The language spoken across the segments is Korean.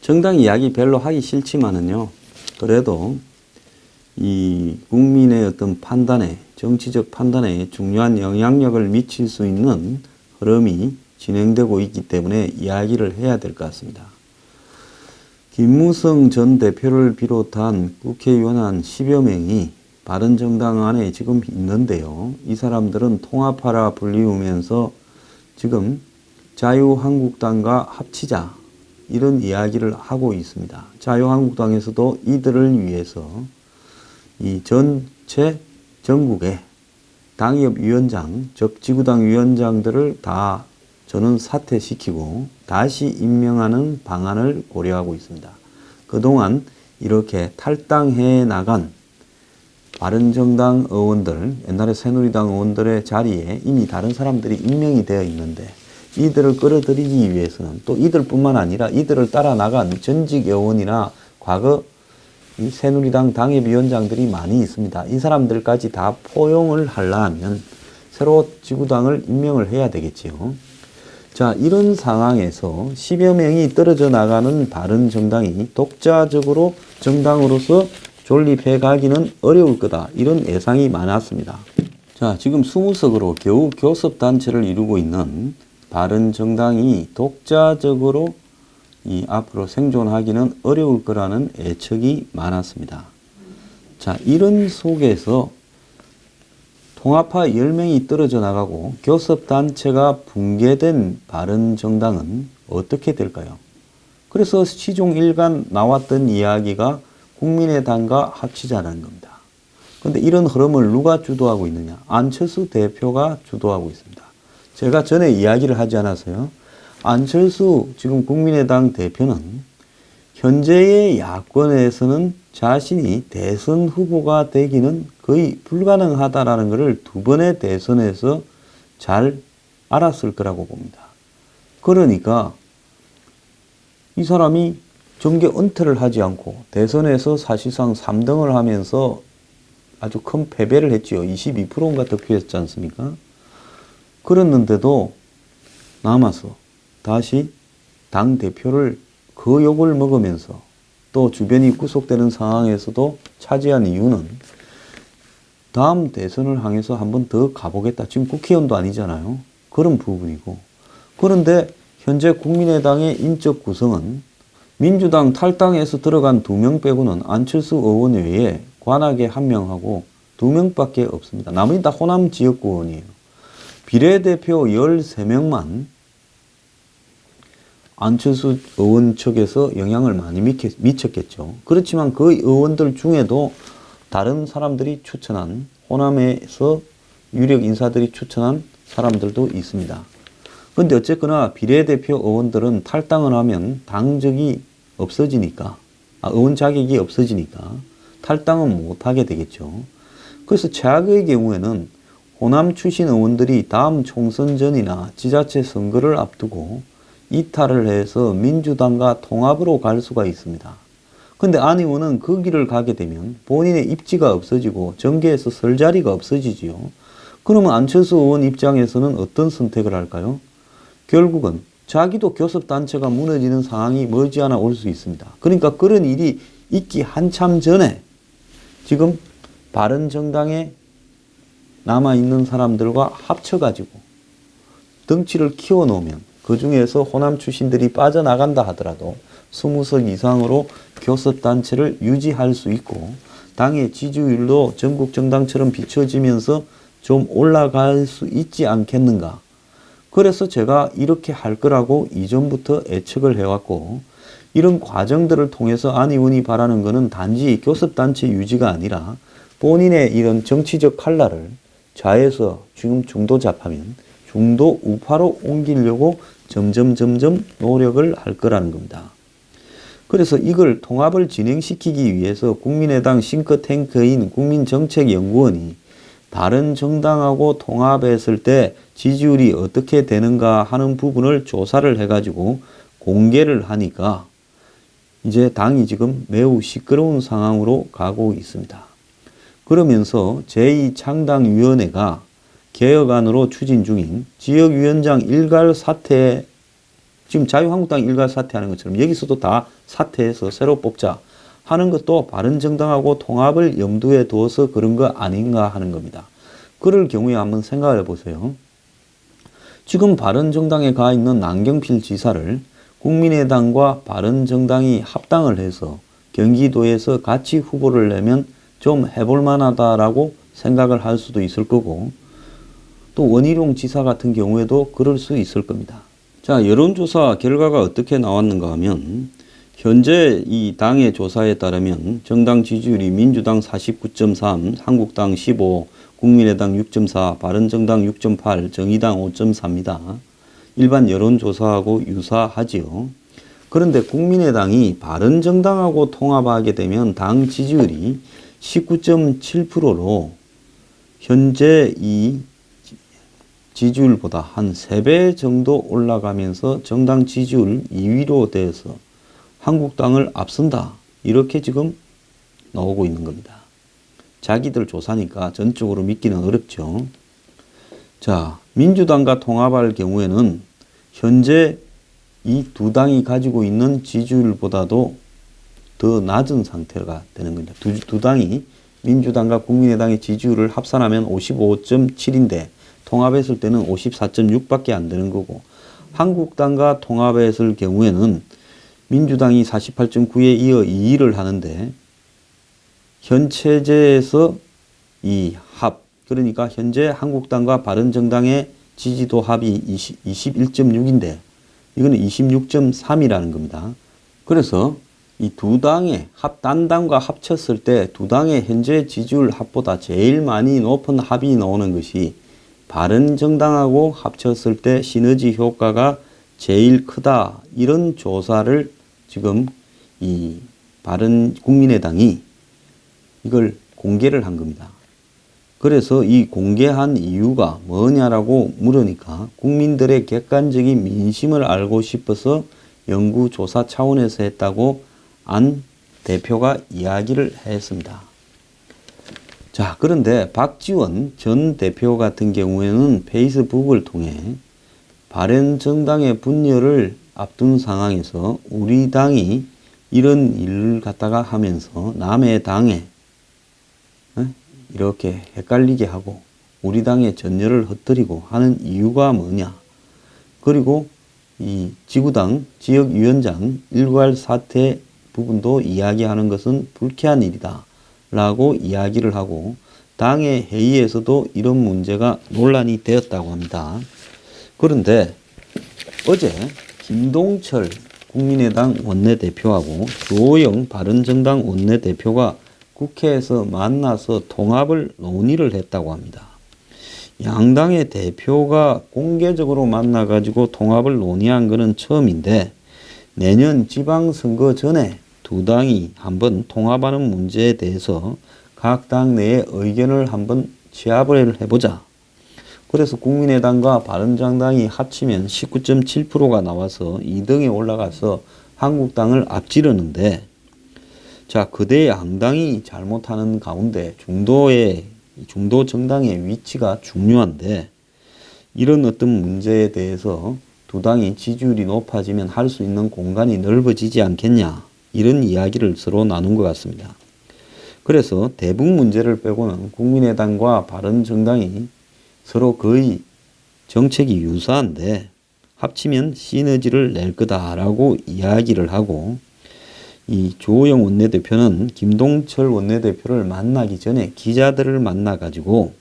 정당 이야기 별로 하기 싫지만은요, 그래도 이 국민의 어떤 판단에, 정치적 판단에 중요한 영향력을 미칠 수 있는 흐름이 진행되고 있기 때문에 이야기를 해야 될 것 같습니다. 김무성 전 대표를 비롯한 국회의원 한 10여 명이 바른정당 안에 지금 있는데요. 이 사람들은 통합하라 불리우면서 지금 자유한국당과 합치자 이런 이야기를 하고 있습니다. 자유한국당에서도 이들을 위해서 이 전체 전국의 당협위원장, 즉 지구당 위원장들을 다 저는 사퇴시키고 다시 임명하는 방안을 고려하고 있습니다. 그동안 이렇게 탈당해 나간 바른정당 의원들, 옛날에 새누리당 의원들의 자리에 이미 다른 사람들이 임명이 되어 있는데 이들을 끌어들이기 위해서는 또 이들뿐만 아니라 이들을 따라 나간 전직 의원이나 과거 이 새누리당 당협위원장들이 많이 있습니다. 이 사람들까지 다 포용을 하려면 새로 지구당을 임명을 해야 되겠지요. 자, 이런 상황에서 10여 명이 떨어져 나가는 바른정당이 독자적으로 정당으로서 존립해 가기는 어려울 거다. 이런 예상이 많았습니다. 자, 지금 20석으로 겨우 교섭단체를 이루고 있는 바른정당이 독자적으로 이 앞으로 생존하기는 어려울 거라는 예측이 많았습니다. 자, 이런 속에서 통합파 10명이 떨어져 나가고 교섭단체가 붕괴된 바른정당은 어떻게 될까요? 그래서 시종 일관 나왔던 이야기가 국민의당과 합치자는 겁니다. 그런데 이런 흐름을 누가 주도하고 있느냐? 안철수 대표가 주도하고 있습니다. 제가 전에 이야기를 하지 않았어요? 안철수 지금 국민의당 대표는 현재의 야권에서는 자신이 대선 후보가 되기는 거의 불가능하다라는 것을 두 번의 대선에서 잘 알았을 거라고 봅니다. 그러니까 이 사람이 정계 은퇴를 하지 않고 대선에서 사실상 3등을 하면서 아주 큰 패배를 했지요. 22%인가 득표했지 않습니까? 그랬는데도 남아서 다시 당대표를 그 욕을 먹으면서 또 주변이 구속되는 상황에서도 차지한 이유는 다음 대선을 향해서 한번 더 가보겠다. 지금 국회의원도 아니잖아요. 그런 부분이고. 그런데 현재 국민의당의 인적 구성은 민주당 탈당해서 들어간 2명 빼고는 안철수 의원 외에 관악에 1명하고 2명밖에 없습니다. 나머지 다 호남 지역구 의원이에요. 비례대표 13명만 안철수 의원 측에서 영향을 많이 미쳤겠죠. 그렇지만 그 의원들 중에도 다른 사람들이 추천한, 호남에서 유력 인사들이 추천한 사람들도 있습니다. 그런데 어쨌거나 비례대표 의원들은 탈당을 하면 당적이 없어지니까, 의원 자격이 없어지니까 탈당은 못하게 되겠죠. 그래서 최악의 경우에는 호남 출신 의원들이 다음 총선 전이나 지자체 선거를 앞두고 이탈을 해서 민주당과 통합으로 갈 수가 있습니다. 근데 안 의원은 그 길을 가게 되면 본인의 입지가 없어지고 정계에서 설 자리가 없어지지요. 그러면 안철수 의원 입장에서는 어떤 선택을 할까요? 결국은 자기도 교섭단체가 무너지는 상황이 머지않아 올 수 있습니다. 그러니까 그런 일이 있기 한참 전에 지금 바른정당에 남아있는 사람들과 합쳐가지고 덩치를 키워놓으면 그 중에서 호남 출신들이 빠져나간다 하더라도 20석 이상으로 교섭단체를 유지할 수 있고 당의 지지율도 전국 정당처럼 비춰지면서 좀 올라갈 수 있지 않겠는가. 그래서 제가 이렇게 할 거라고 이전부터 예측을 해왔고 이런 과정들을 통해서 안 의원이 바라는 것은 단지 교섭단체 유지가 아니라 본인의 이런 정치적 칼날을 좌에서 지금 중도 좌파면 중도 우파로 옮기려고 점점 노력을 할 거라는 겁니다. 그래서 이걸 통합을 진행시키기 위해서 국민의당 싱크탱크인 국민정책연구원이 바른정당하고 통합했을 때 지지율이 어떻게 되는가 하는 부분을 조사를 해가지고 공개를 하니까 이제 당이 지금 매우 시끄러운 상황으로 가고 있습니다. 그러면서 제2창당위원회가 개혁안으로 추진 중인 지역위원장 일괄 사퇴 지금 자유한국당 일괄 사퇴하는 것처럼 여기서도 다 사퇴해서 새로 뽑자 하는 것도 바른정당하고 통합을 염두에 두어서 그런 거 아닌가 하는 겁니다. 그럴 경우에 한번 생각을 해보세요. 지금 바른정당에 가 있는 남경필 지사를 국민의당과 바른정당이 합당을 해서 경기도에서 같이 후보를 내면 좀 해볼 만하다라고 생각을 할 수도 있을 거고, 또 원희룡 지사 같은 경우에도 그럴 수 있을 겁니다. 자, 여론조사 결과가 어떻게 나왔는가 하면 현재 이 당의 조사에 따르면 정당 지지율이 민주당 49.3, 한국당 15, 국민의당 6.4, 바른정당 6.8, 정의당 5.4입니다. 일반 여론조사하고 유사하지요. 그런데 국민의당이 바른정당하고 통합하게 되면 당 지지율이 19.7%로 현재 이 지지율보다 한 3배 정도 올라가면서 정당 지지율 2위로 돼서 한국당을 앞선다. 이렇게 지금 나오고 있는 겁니다. 자기들 조사니까 전적으로 믿기는 어렵죠. 자, 민주당과 통합할 경우에는 현재 이 두 당이 가지고 있는 지지율보다도 더 낮은 상태가 되는 겁니다. 두 당이 민주당과 국민의당의 지지율을 합산하면 55.7인데 통합했을 때는 54.6밖에 안 되는 거고, 한국당과 통합했을 경우에는 민주당이 48.9에 이어 2위를 하는데 현 체제에서 이 합, 그러니까 현재 한국당과 바른정당의 지지도 합이 21.6인데 이거는 26.3이라는 겁니다. 그래서 이 두 당의 단당과 합쳤을 때 두 당의 현재 지지율 합보다 제일 많이 높은 합이 나오는 것이 바른정당하고 합쳤을 때 시너지 효과가 제일 크다. 이런 조사를 지금 이 국민의당이 이걸 공개를 한 겁니다. 그래서 이 공개한 이유가 뭐냐라고 물으니까 국민들의 객관적인 민심을 알고 싶어서 연구조사 차원에서 했다고 안 대표가 이야기를 했습니다. 자, 그런데 박지원 전 대표 같은 경우에는 페이스북을 통해 바른정당의 분열을 앞둔 상황에서 우리 당이 이런 일을 갖다가 하면서 남의 당에 이렇게 헷갈리게 하고 우리 당의 전열을 흩뜨리고 하는 이유가 뭐냐. 그리고 이 지구당 지역위원장 일괄 사퇴 부분도 이야기하는 것은 불쾌한 일이다 라고 이야기를 하고, 당의 회의에서도 이런 문제가 논란이 되었다고 합니다. 그런데 어제 김동철 국민의당 원내대표하고 주호영 바른정당 원내대표가 국회에서 만나서 통합을 논의를 했다고 합니다. 양당의 대표가 공개적으로 만나가지고 통합을 논의한 것은 처음인데, 내년 지방선거 전에 두 당이 한번 통합하는 문제에 대해서 각 당 내의 의견을 한번 취합을 해보자. 그래서 국민의당과 바른정당이 합치면 19.7%가 나와서 2등에 올라가서 한국당을 앞지르는데, 자, 그대 양당이 잘못하는 가운데 중도 정당의 위치가 중요한데, 이런 어떤 문제에 대해서 두 당이 지지율이 높아지면 할 수 있는 공간이 넓어지지 않겠냐, 이런 이야기를 서로 나눈 것 같습니다. 그래서 대북 문제를 빼고는 국민의당과 바른정당이 서로 거의 정책이 유사한데 합치면 시너지를 낼 거다라고 이야기를 하고, 이 주호영 원내대표는 김동철 원내대표를 만나기 전에 기자들을 만나가지고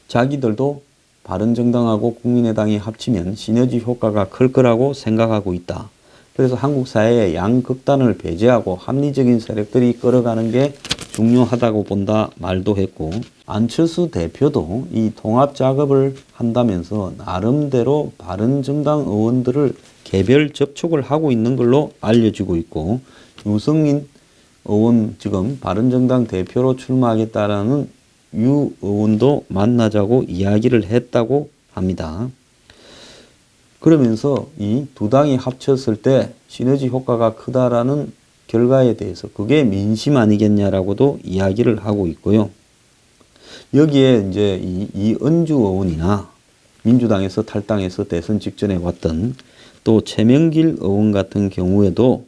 자기들도 바른정당하고 국민의당이 합치면 시너지 효과가 클 거라고 생각하고 있다. 그래서 한국 사회의 양극단을 배제하고 합리적인 세력들이 끌어가는 게 중요하다고 본다 말도 했고, 안철수 대표도 이 통합 작업을 한다면서 나름대로 바른정당 의원들을 개별 접촉을 하고 있는 걸로 알려지고 있고, 유승민 의원 지금 바른정당 대표로 출마하겠다라는 유 의원도 만나자고 이야기를 했다고 합니다. 그러면서 이 두 당이 합쳤을 때 시너지 효과가 크다라는 결과에 대해서 그게 민심 아니겠냐라고도 이야기를 하고 있고요. 여기에 이제 이은주 의원이나 민주당에서 탈당해서 대선 직전에 왔던 또 최명길 의원 같은 경우에도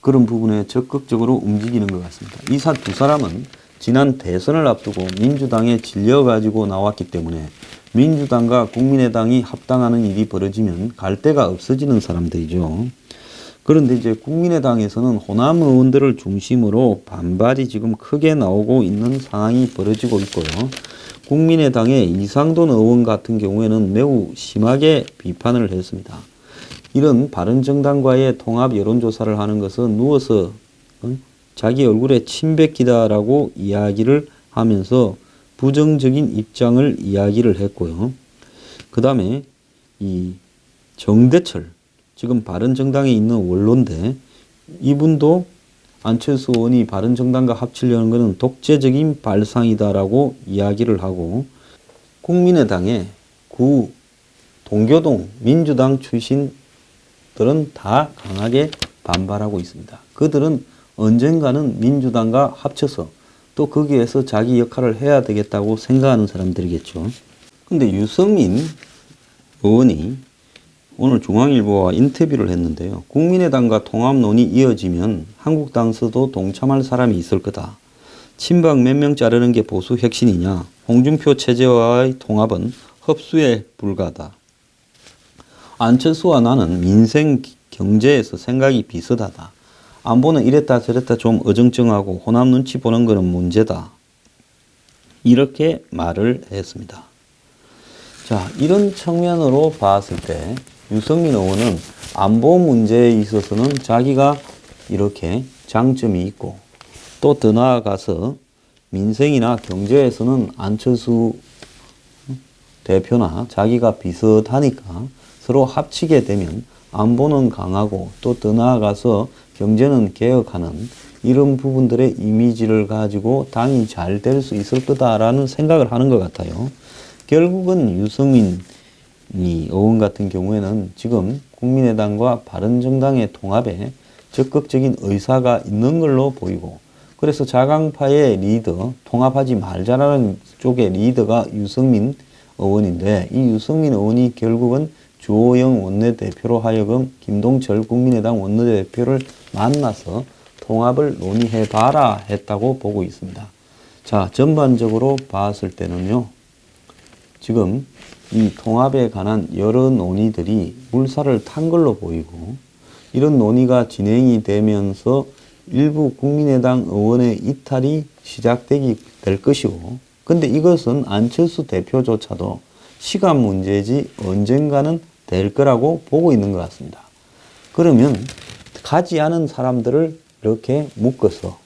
그런 부분에 적극적으로 움직이는 것 같습니다. 이 두 사람은 지난 대선을 앞두고 민주당에 질려가지고 나왔기 때문에 민주당과 국민의당이 합당하는 일이 벌어지면 갈 데가 없어지는 사람들이죠. 그런데 이제 국민의당에서는 호남 의원들을 중심으로 반발이 지금 크게 나오고 있는 상황이 벌어지고 있고요. 국민의당의 이상돈 의원 같은 경우에는 매우 심하게 비판을 했습니다. 이런 바른정당과의 통합 여론조사를 하는 것은 누워서 자기 얼굴에 침 뱉기다라고 이야기를 하면서 부정적인 입장을 이야기를 했고요. 그 다음에 이 정대철, 지금 바른정당에 있는 원로인데 이분도 안철수 의원이 바른정당과 합치려는 것은 독재적인 발상이다라고 이야기를 하고, 국민의당의 구 동교동 민주당 출신들은 다 강하게 반발하고 있습니다. 그들은 언젠가는 민주당과 합쳐서 또 거기에서 자기 역할을 해야 되겠다고 생각하는 사람들이겠죠. 근데 유승민 의원이 오늘 중앙일보와 인터뷰를 했는데요. 국민의당과 통합론이 이어지면 한국당에서도 동참할 사람이 있을 거다. 친박 몇 명 자르는 게 보수 혁신이냐. 홍준표 체제와의 통합은 흡수에 불과하다. 안철수와 나는 민생 경제에서 생각이 비슷하다. 안보는 이랬다 저랬다 좀 어정쩡하고 호남 눈치 보는 거는 문제다. 이렇게 말을 했습니다. 자, 이런 측면으로 봤을 때 유승민 의원은 안보 문제에 있어서는 자기가 이렇게 장점이 있고, 또 더 나아가서 민생이나 경제에서는 안철수 대표나 자기가 비슷하니까 서로 합치게 되면 안보는 강하고 또 더 나아가서 경제는 개혁하는 이런 부분들의 이미지를 가지고 당이 잘 될 수 있을 거다라는 생각을 하는 것 같아요. 결국은 유승민 의원 같은 경우에는 지금 국민의당과 바른정당의 통합에 적극적인 의사가 있는 걸로 보이고, 그래서 자강파의 리더, 통합하지 말자라는 쪽의 리더가 유승민 의원인데, 이 유승민 의원이 결국은 주호영 원내대표로 하여금 김동철 국민의당 원내대표를 만나서 통합을 논의해봐라 했다고 보고 있습니다. 자, 전반적으로 봤을 때는요, 지금 이 통합에 관한 여러 논의들이 물살을 탄 걸로 보이고, 이런 논의가 진행이 되면서 일부 국민의당 의원의 이탈이 시작되게 될 것이고, 근데 이것은 안철수 대표조차도 시간 문제지 언젠가는 될 거라고 보고 있는 것 같습니다. 그러면 가지 않은 사람들을 이렇게 묶어서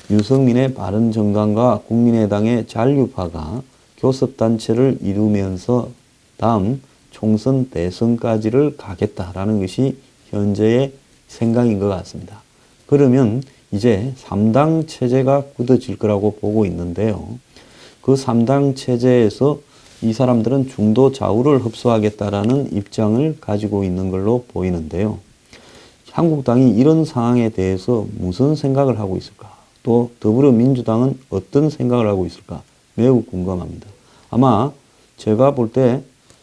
유승민의 바른정당과 국민의당의 잔류파가 교섭단체를 이루면서 다음 총선 대선까지를 가겠다라는 것이 현재의 생각인 것 같습니다. 그러면 이제 3당 체제가 굳어질 거라고 보고 있는데요. 그 3당 체제에서 이 사람들은 중도 좌우를 흡수하겠다라는 입장을 가지고 있는 걸로 보이는데요. 한국당이 이런 상황에 대해서 무슨 생각을 하고 있을까? 또 더불어민주당은 어떤 생각을 하고 있을까? 매우 궁금합니다. 아마 제가 볼 때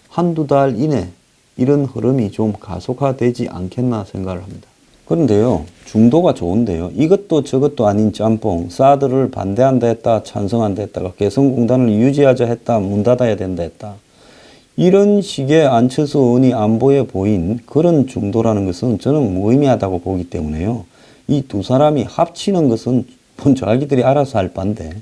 한두 달 이내 이런 흐름이 좀 가속화되지 않겠나 생각을 합니다. 그런데요, 중도가 좋은데요. 이것도 저것도 아닌 짬뽕, 사드를 반대한다 했다, 찬성한다 했다가 개성공단을 유지하자 했다, 문 닫아야 된다 했다. 이런 식의 안철수 의원이 안보에 보인 그런 중도라는 것은 저는 무의미하다고 보기 때문에요. 이 두 사람이 합치는 것은 자기들이 알아서 할 바인데,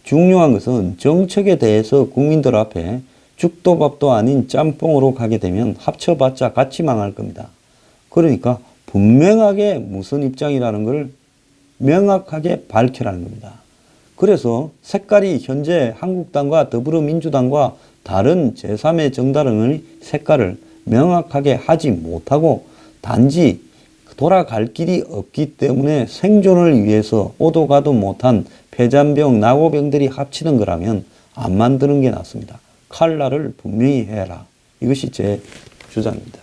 중요한 것은 정책에 대해서 국민들 앞에 죽도 밥도 아닌 짬뽕으로 가게 되면 합쳐봤자 같이 망할 겁니다. 그러니까 분명하게 무슨 입장이라는 걸 명확하게 밝혀라는 겁니다. 그래서 색깔이 현재 한국당과 더불어민주당과 다른 제3의 정당의 색깔을 명확하게 하지 못하고 단지 돌아갈 길이 없기 때문에 생존을 위해서 오도 가도 못한 폐잔병, 낙오병들이 합치는 거라면 안 만드는 게 낫습니다. 칼날을 분명히 해라. 이것이 제 주장입니다.